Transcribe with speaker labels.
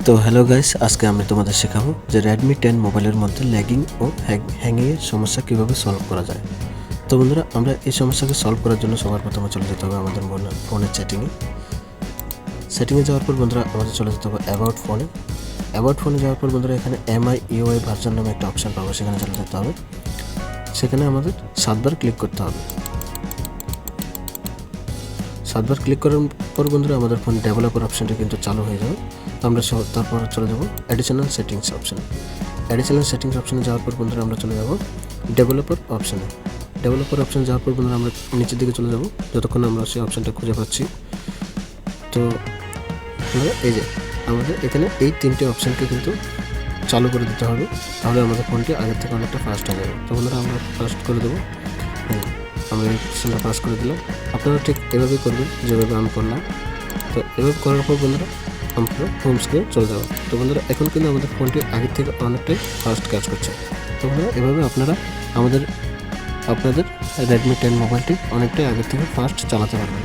Speaker 1: তো hello guys, আজকে আমি তোমাদের শেখাবো যে Redmi 10 মোবাইলের মধ্যে ল্যাগিং ও হ্যাংয়ের সমস্যা কীভাবে সলভ করা যায়। তো বন্ধুরা, আমরা এই সমস্যাকে সলভ করার জন্য সবার প্রথমে চলে যেতে হবে আমাদের ফোনের সেটিংয়ে যাওয়ার পর বন্ধুরা আমাদের চলে যেতে হবে অ্যাবাউট ফোনে যাওয়ার পর বন্ধুরা এখানে MIUI ভার্সন নামে একটা অপশান পাবো, সেখানে চলে যেতে হবে। সেখানে আমাদের 7বার ক্লিক করতে হবে। 7বার ক্লিক করার পর বন্ধুরা আমাদের ফোন ডেভেলপার অপশানটা কিন্তু চালু হয়ে যাবে। আমরা তারপর চলে যাব অ্যাডিশনাল সেটিংস অপশানে যাওয়ার পর বন্ধুরা আমরা চলে যাব ডেভেলপার অপশানে যাওয়ার পর বন্ধুরা আমরা নিচের দিকে চলে যাব যতক্ষণ আমরা সেই অপশানটা খুঁজে পাচ্ছি। তো এই যে আমাদের এখানে এই 3টে অপশানকে কিন্তু চালু করে দিতে হবে, তাহলে আমাদের ফোনটি আগের থেকে অনেকটা ফাস্ট হয়ে যাবে। তো বন্ধুরা আমরা ফাস্ট করে দেবো। আমরা এই অপশানটা ফাস্ট করে দিলাম। আপনারা ঠিক এভাবেই করবেন যেভাবে আমি করলাম। তো এভাবে করার পর বন্ধুরা আমরা হোম স্ক্রিনে চলে যাবো। তো বন্ধুরা এখন কিন্তু আমাদের ফোনটি আগের থেকে অনেকটাই ফাস্ট কাজ করছে। তো বন্ধুরা এভাবে আপনারা আপনাদের Redmi 10 মোবাইলটি অনেকটাই আগের থেকে ফাস্ট চালাতে পারবেন।